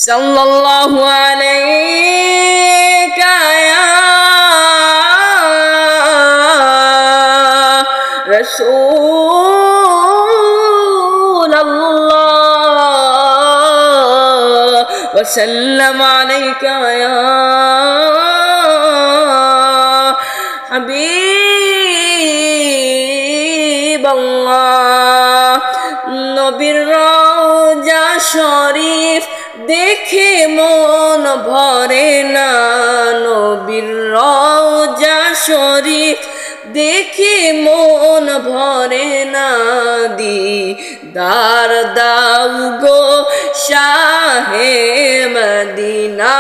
সাল্লাল্লাহু আলাইকা ইয়া রাসূলাল্লাহ ওয়া সাল্লাম আলাইকা ইয়া হাবিবাল্লাহ। নবীর রওজা শরীফ দেখে মন ভরে না, নবীর রওজা শরীফ দেখে মন ভরে না, দিদার দাও গো শাহে মদিনা,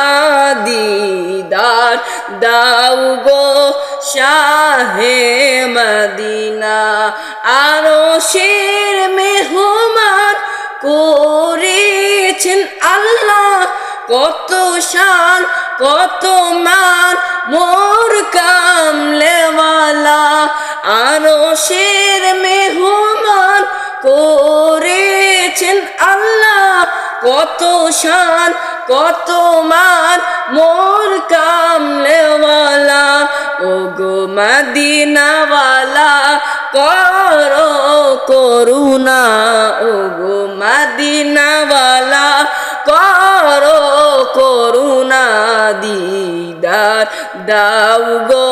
দিদার দাও গো শাহে মদিনা। আরশের মেহমান করেছেন আল্লাহ, কত শান কত মান মোর কামলেওয়ালা। আরশের মেহমান করেছেন আল্লাহ, কত শান কত মান মোর কামলেওয়ালা। ও গো মদিনাওয়ালা করো করুণা, ও গো মদিনাওয়ালা করো করুণা, দিদার দাও গো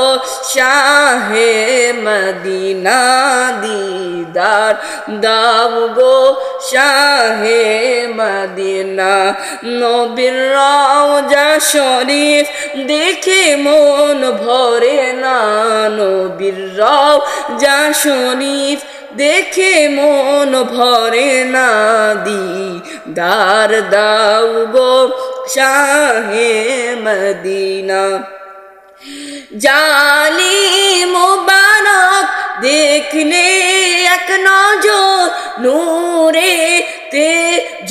শাহে মদিনা, দিদার দাও গো শাহে মদিনা। নবীর রওজা শরীফ দেখে মন ভরে না, নবীর রওজা শরীফ দেখে মন ভরে না, দিদার দাও গো শাহে মদিনা। জানি মুবারক দেখলে এক নজর নূরে তে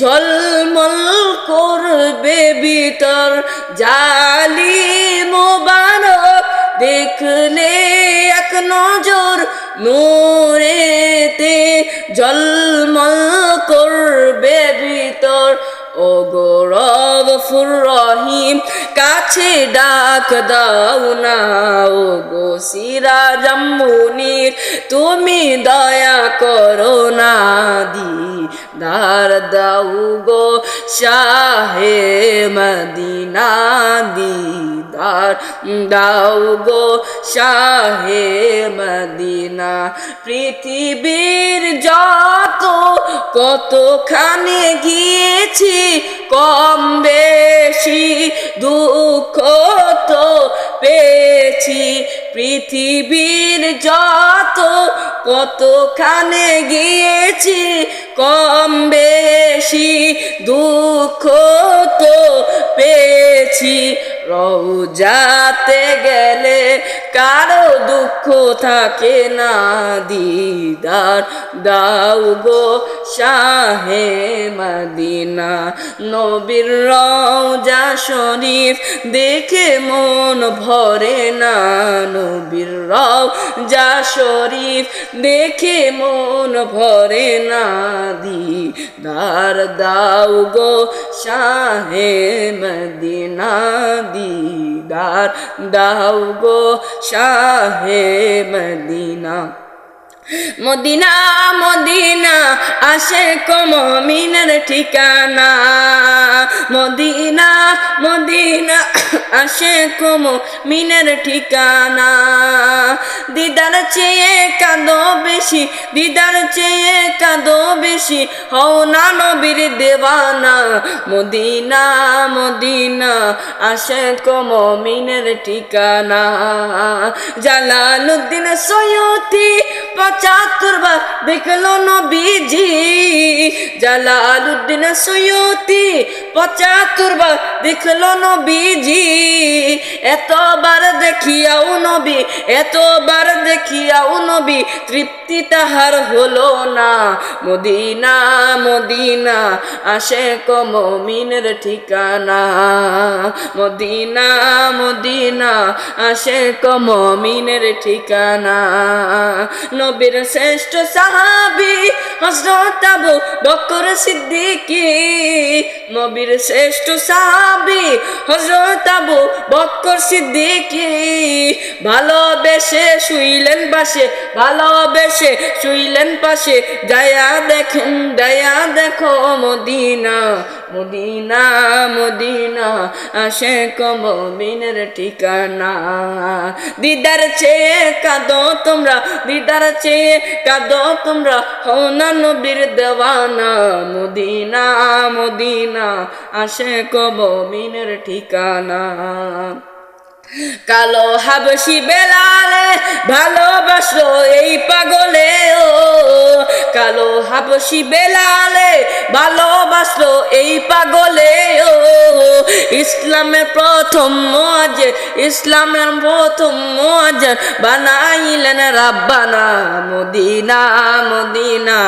ঝলমল করবে ভিতর, জালি মুবারক দেখলে এক নজর নূরেতে ঝলমল করবে ভিতর। ও গো রউফুর রহিম কাছে ডাক দাও না, ও গো সিরাজুম মুনীর তুমি দয়া করো না, দিদার দাও গো শাহে মদিনা, দিদার দাও গো শাহে মদিনা। পৃথিবীর যত কতখানে গিয়েছি কম বেশি দুঃখ তো পেয়েছি, পৃথিবীর যত কতখানে গিয়েছি কম বেশি দুঃখ তো পেয়েছি। রওজাতে গেলে কারো দুঃখ থাকে না, দিদার দাও গো শাহে মদিনা। নবীর রওজা শরীফ দেখে মন ভরে না, নবীর রওজা শরীফ দেখে মন ভরে না, দিদার দাও গো শাহে মদিনা, দিদার দাও গো শাহে মদিনা। মদিনা মদিনা আশিক মুমিনের ঠিকানা, মদিনা মদিনা আশিক মুমিনের ঠিকানা। দিদার চেয়ে কাঁদো বেশি, দিদার চেয়ে কাঁদো বেশি, হও না নবীর দেওয়ানা। মদিনা মদিনা আশিক মুমিনের ঠিকানা। জালালউদ্দিন সৈয়দী ৭৫ বার দেখলো নবীজি, জালালউদ্দিন সৈয়দী ৭৫ বার দেখলো নবীজি, এতবার দেখিয়াও নবী, এতবার দেখিয়াও নবী, তৃপ্তি তাহার হলো না। মদিনা মদিনা আশিক মুমিনের ঠিকানা, মদিনা মদিনা আশিক মুমিনের ঠিকানা। নবীর শ্রেষ্ঠ সাহাবী হযরত আবু বকর সিদ্দিকী, নবীর শ্রেষ্ঠ সাহাবী হযরত আবু বকর সিদ্দিকী, ভালোবেসে শুইলেন পাশে, ভালোবেসে শুইলেন পাশে, যায়া দেখেন যায়া দেখো মদিনা, মদিনা মদিনা আশিক মুমিনের ঠিকানা। দিদার চেয়ে কাঁদো তোমরা, দিদার চেয়ে কাঁদো তোমরা, হও না নবীর দেওয়ানা। মদিনা মদিনা আশিক মুমিনের ঠিকানা। কালো হাবশি বেলালে ভালোবাসলো এই পাগলে, ও কালো হাবশি বেলালে ভালোবাসলো এই পাগলে, ও ইসলামের প্রথম মুয়াজ্জিন, ইসলামের প্রথম মুয়াজ্জিন বানাইলেন রাব্বানা। মদিনা মদিনা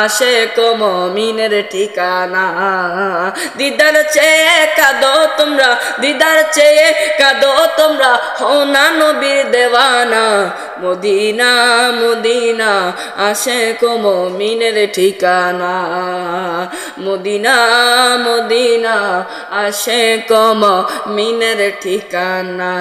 আশিক মুমিনের ঠিকানা। দিদার চেয়ে কাঁদো তোমরা, দিদার চেয়ে কাঁদো তোমরা, হও না নবীর দেওয়ানা। মদিনা মদিনা আশিক মুমিনের ঠিকানা, মদিনা মদিনা আশিক মুমিনের ঠিকানা।